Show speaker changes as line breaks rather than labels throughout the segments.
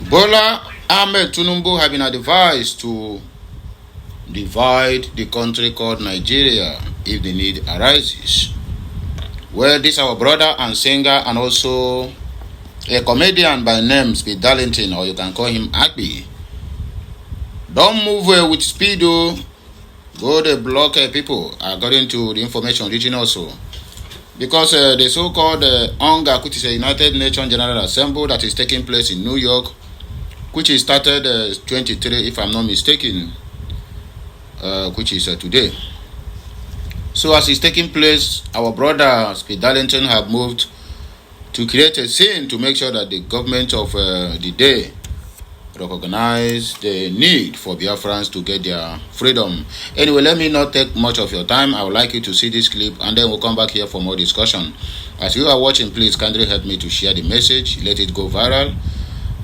Bola Ahmed Tinubu have been advised to divide the country called Nigeria if the need arises. Well, this our brother and singer and also a comedian by name Darlington, or you can call him Akpi. Don't move with speed, go to block people, according to the information reaching also. Because the so-called Unga, which is a United Nations General Assembly that is taking place in New York, which is started 23, if I'm not mistaken, which is today. So as it's taking place, our brother Darlington have moved to create a scene to make sure that the government of the day recognize the need for Biafrans to get their freedom. Anyway, let me not take much of your time. I would like you to see this clip and then we'll come back here for more discussion. As you are watching, please kindly help me to share the message, let it go viral,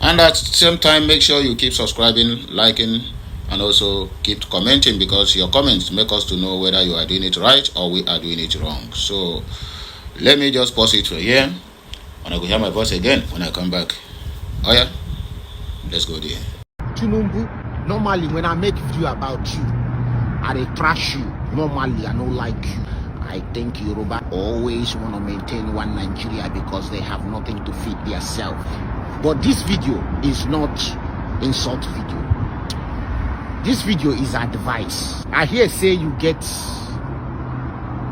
and at the same time make sure you keep subscribing, liking, and also keep commenting, because your comments make us to know whether you are doing it right or we are doing it wrong. So let me just pause it for here and I will hear my voice again when I come back. Oh yeah, let's go there.
Tinubu, normally when I make video about you, I trash you. Normally I don't like you. I think Yoruba always want to maintain one Nigeria because they have nothing to feed themselves. But this video is not insult video. This video is advice. I hear say you get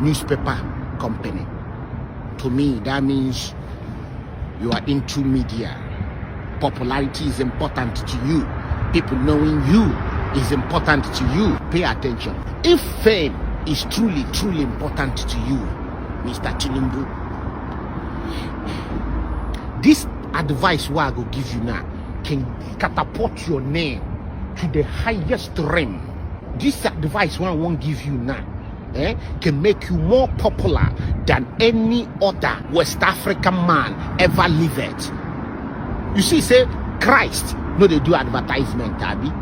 newspaper company. To me, that means you are into media. Popularity is important to you. People knowing you is important to you. Pay attention. If fame is truly important to you, Mr. Tinubu, this advice what I go give you now can catapult your name to the highest realm. This advice what I won't give you now can make you more popular than any other West African man ever lived. You see, say Christ, no, they do advertisement, Abby.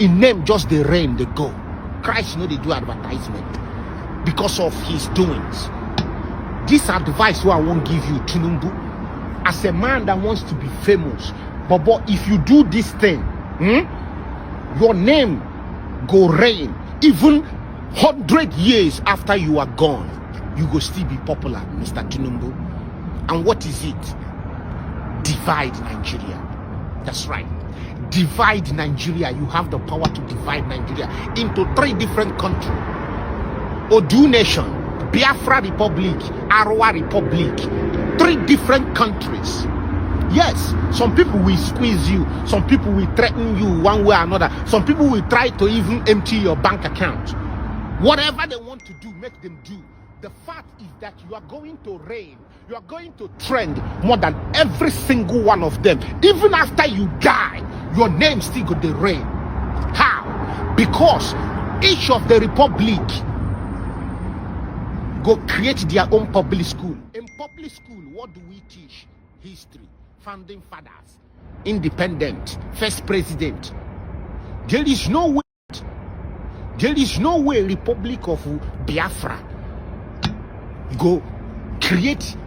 In name, just the rain, they go. Christ, no, they do advertisement because of his doings. This advice what I won't give you, Tinubu, as a man that wants to be famous, but if you do this thing, your name go reign. Even 100 years after you are gone, you go still be popular, Mr. Tinubu. And what is it? Divide Nigeria. That's right. Divide Nigeria. You have the power to divide Nigeria into 3 different countries. Odu Nation, Biafra Republic, Arwa Republic. 3 different countries. Yes, some people will squeeze you. Some people will threaten you one way or another. Some people will try to even empty your bank account. Whatever they want to do, make them do. The fact is that you are going to reign. You are going to trend more than every single one of them. Even after you die, your name still got the reign. How? Because each of the republic go create their own public school. In public school, what do we teach? History, founding fathers, independent, first president. There is no way Republic of Biafra go create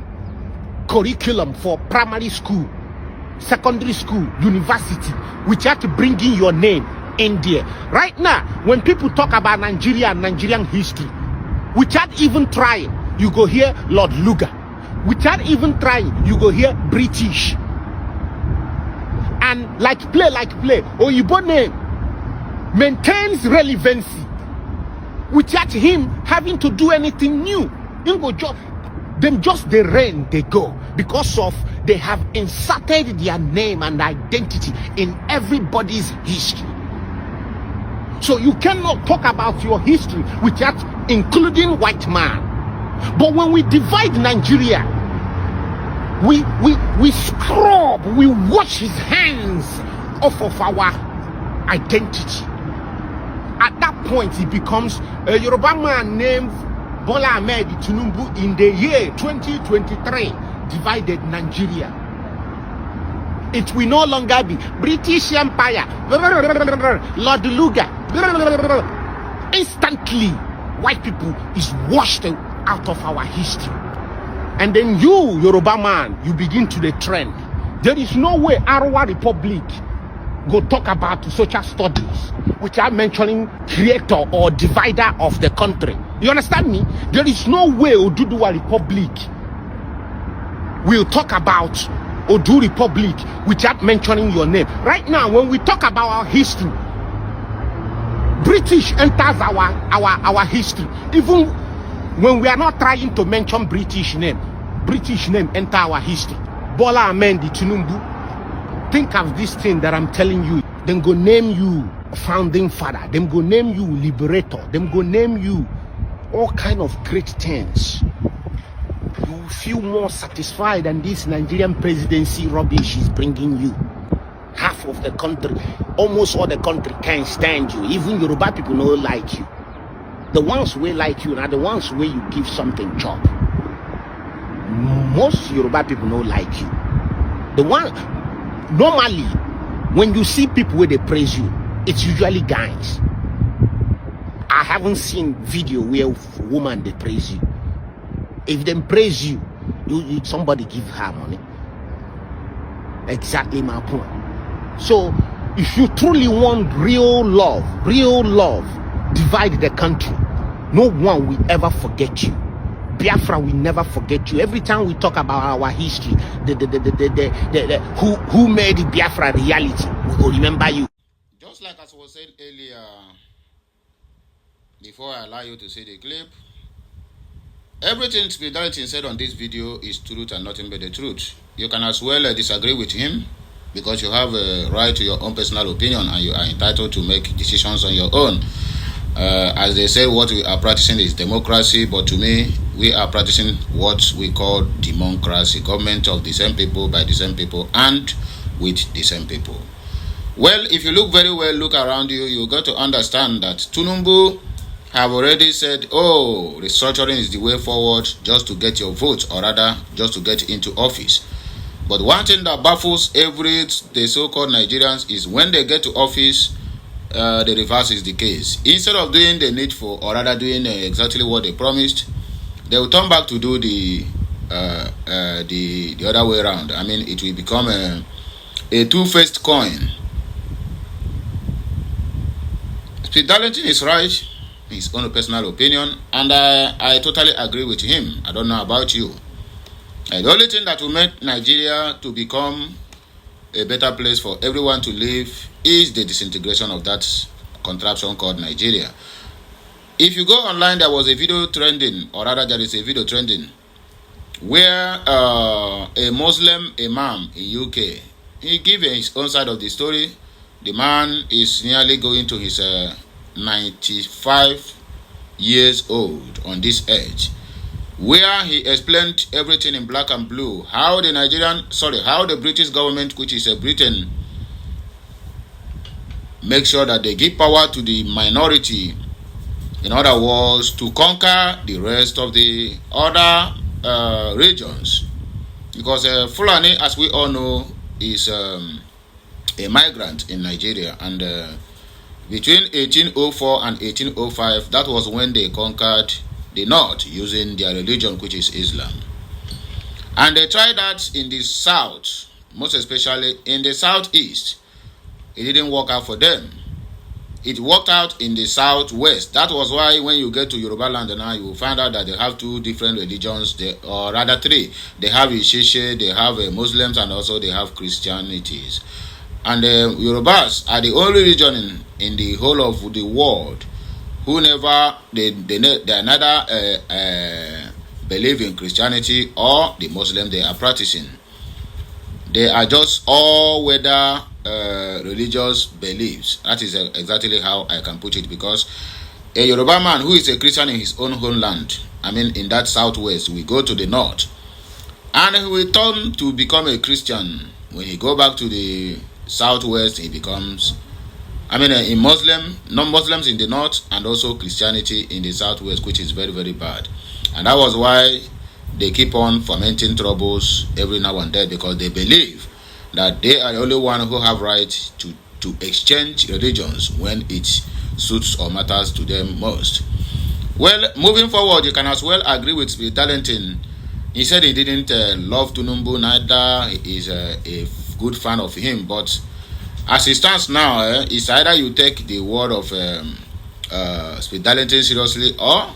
curriculum for primary school, secondary school, university, without bringing your name in there. Right now, when people talk about Nigeria and Nigerian history, without even trying, you go hear Lord Lugar. Without even trying, you go hear British. And like play, Oyibo name maintains relevancy without him having to do anything new. Them just the reign they go because of they have inserted their name and identity in everybody's history. So you cannot talk about your history without including white man. But when we divide Nigeria, we scrub, we wash his hands off of our identity. At that point, he becomes a Yoruba man named Bola Ahmed Tinubu in the year 2023 divided Nigeria. It will no longer be British Empire, Lord Lugar. Instantly, white people is washed out of our history. And then you, Yoruba man, you begin to the trend. There is no way Arawa Republic go talk about social studies without mentioning creator or divider of the country. You understand me? There is no way Oduduwa Republic will talk about Odu Republic without mentioning your name. Right now, when we talk about our history, British enters our history. Even when we are not trying to mention British name enter our history. Bola Ahmed Tinubu, think of this thing that I'm telling you. Them go name you founding father. Them go name you liberator. Them go name you all kind of great things. You feel more satisfied than this Nigerian presidency rubbish is bringing you. Half of the country, almost all the country can't stand you. Even Yoruba people don't like you. The ones who like you are the ones where you give something job. Most Yoruba people don't like you. The one normally when you see people where they praise you, it's usually guys. I haven't seen video where a woman they praise you. If they praise you, somebody give her money. Exactly my point. So if you truly want real love, divide the country. No one will ever forget you. Biafra will never forget you. Every time we talk about our history, who made the Biafra reality, we will remember you.
Just like as was said earlier, before I allow you to see the clip, everything Darlington said on this video is truth and nothing but the truth. You can as well disagree with him, because you have a right to your own personal opinion and you are entitled to make decisions on your own. As they say, what we are practicing is democracy, but to me, we are practicing what we call democracy, government of the same people, by the same people, and with the same people. Well, if you look very well, look around you, you got to understand that Tinubu have already said, oh, restructuring is the way forward just to get your vote, or rather, just to get into office. But one thing that baffles the so-called Nigerians is when they get to office, the reverse is the case. Instead of doing the needful, or rather doing exactly what they promised, they will turn back to do the other way around. I mean, it will become a two-faced coin. Darlington is right, his own personal opinion, and I totally agree with him. I don't know about you. And the only thing that will make Nigeria to become a better place for everyone to live is the disintegration of that contraption called Nigeria. If you go online, there was a video trending, or rather there is a video trending, where a Muslim imam in UK, he gave his own side of the story. The man is nearly going to his 95 years old on this age, where he explained everything in black and blue, how the British government, which is Britain, make sure that they give power to the minority, in other words, to conquer the rest of the other regions. Because Fulani, as we all know, is a migrant in Nigeria, and between 1804 and 1805, that was when they conquered the north using their religion, which is Islam. And they tried that in the south, most especially in the southeast. It didn't work out for them. It worked out in the southwest. That was why when you get to Yoruba land now, you will find out that they have two different religions, or rather three. They have Ishishe, they have Muslims, and also they have Christianities. And the Yorubas are the only religion in the whole of the world who neither believe in Christianity or the Muslim they are practicing. They are just all weather religious beliefs. That is exactly how I can put it, because a Yoruba man who is a Christian in his own homeland, I mean in that southwest, we go to the north, and he will turn to become a Christian. When he go back to the southwest, he becomes, in Muslim, non-Muslims in the north, and also Christianity in the southwest, which is very, very bad. And that was why they keep on fomenting troubles every now and then, because they believe that they are the only one who have right to exchange religions when it suits or matters to them most. Well, moving forward, you can as well agree with Darlington He said he didn't love Tinubu, neither is a good fan of him. But as it stands now, it's either you take the word of Darlington seriously, or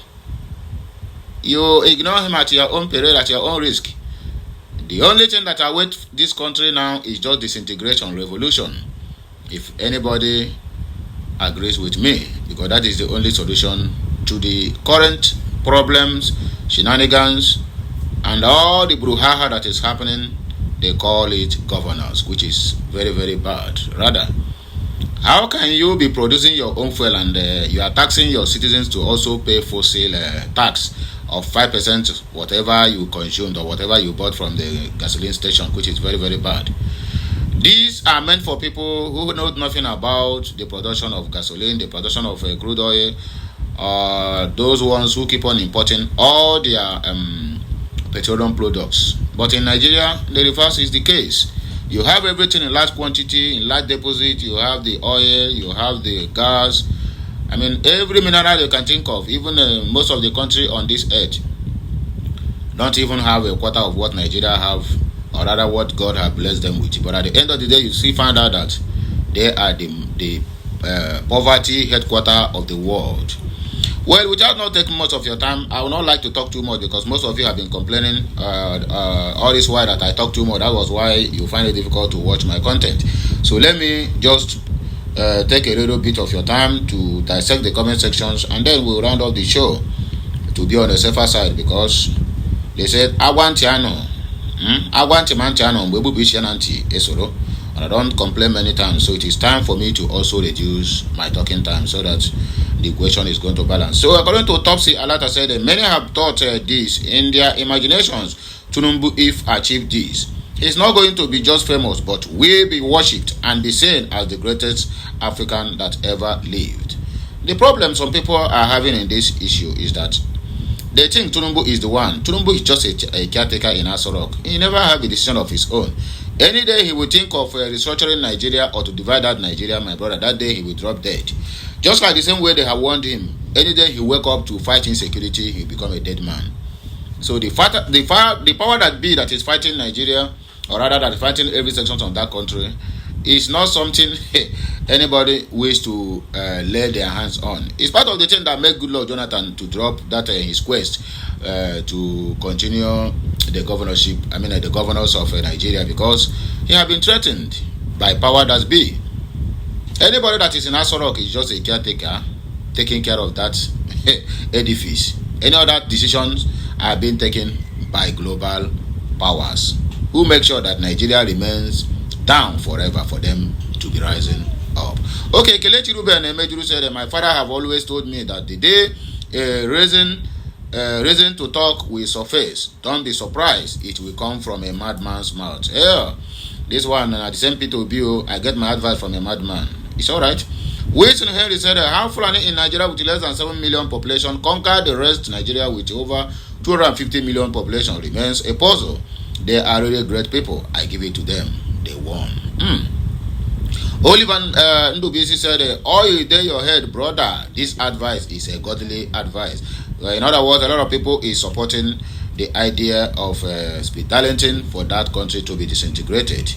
you ignore him at your own peril, at your own risk. The only thing that awaits this country now is just disintegration, revolution. If anybody agrees with me, because that is the only solution to the current problems, shenanigans, and all the brouhaha that is happening. They call it governance, which is very, very bad. Rather, how can you be producing your own fuel and you are taxing your citizens to also pay fossil tax of 5% whatever you consumed or whatever you bought from the gasoline station, which is very, very bad. These are meant for people who know nothing about the production of gasoline, the production of crude oil, those ones who keep on importing all their petroleum products. But in Nigeria, the reverse is the case. You have everything in large quantity, in large deposit. You have the oil, you have the gas. I mean, every mineral you can think of. Even most of the country on this earth don't even have a quarter of what Nigeria have, or rather what God has blessed them with. But at the end of the day, you find out that they are the poverty headquarter of the world. Well, without not taking much of your time, I would not like to talk too much, because most of you have been complaining all this while that I talk too much. That was why you find it difficult to watch my content. So let me just take a little bit of your time to dissect the comment sections, and then we'll round up the show to be on the safer side, because they said Agwantiano, Agwantimantiano, Mbebubishananti, Esoro. And I don't complain many times, so it is time for me to also reduce my talking time so that the equation is going to balance. So according to Autopsy, Alata said that many have thought this in their imaginations. Tinubu, if achieve this, he's not going to be just famous, but will be worshipped and be seen as the greatest African that ever lived. The problem some people are having in this issue is that they think Tinubu is the one. Tinubu is just a caretaker in Aso Rock. He never have a decision of his own. Any day he will think of restructuring Nigeria or to divide out Nigeria, my brother, that day he will drop dead. Just like the same way they have warned him, any day he wake up to fight insecurity, he become a dead man. So the power that be that is fighting Nigeria, or rather that is fighting every section of that country, is not something anybody wish to lay their hands on. It's part of the thing that made Goodluck Jonathan to drop that his quest to continue the governorship. I mean the governors of Nigeria, because he had been threatened by power that be. Anybody that is in Aso Rock is just a caretaker taking care of that edifice. Any other decisions are being taken by global powers who make sure that Nigeria remains down forever for them to be rising up. Okay, Kelechi Ruben Emejuru said, my father have always told me that the day reason to talk will surface, don't be surprised, it will come from a madman's mouth. Yeah, this one, the same P2BO, I get my advice from a madman. It's alright. Wilson Henry said, how Fulani in Nigeria with less than 7 million population conquer the rest Nigeria with over 250 million population remains a puzzle. They are really great people. I give it to them. They won. Oliver Ndubisi said, all you day your head, brother. This advice is a godly advice. In other words, a lot of people is supporting the idea of Darlington for that country to be disintegrated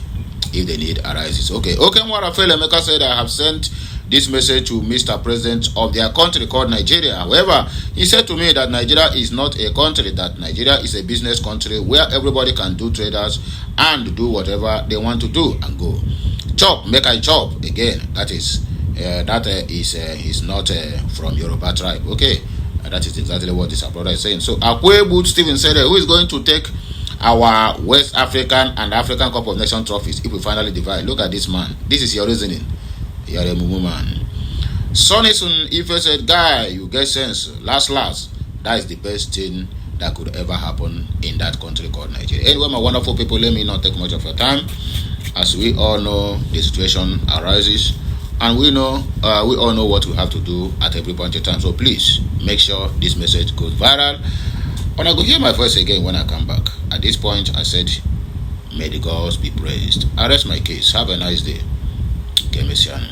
if the need arises. Okay. Rafael Emeka said, I have sent this message to Mr. President of their country called Nigeria. However, he said to me that Nigeria is not a country, that Nigeria is a business country where everybody can do traders and do whatever they want to do and go. Chop, make I chop. Again, that is he's not from Yoruba tribe. Okay, that is exactly what this brother is saying. So Akwebu Stephen said, who is going to take our West African and African Cup of Nations trophies if we finally divide? Look at this man. This is your reasoning. You are a mumu man. Sonny Sun Ife said, guy, you get sense. Last, that is the best thing that could ever happen in that country called Nigeria. Anyway, my wonderful people, let me not take much of your time. As we all know, the situation arises, and we all know what we have to do at every point in time. So please make sure this message goes viral. And I go hear my voice again when I come back. At this point, I said, may the gods be praised. I rest my case. Have a nice day. Messian.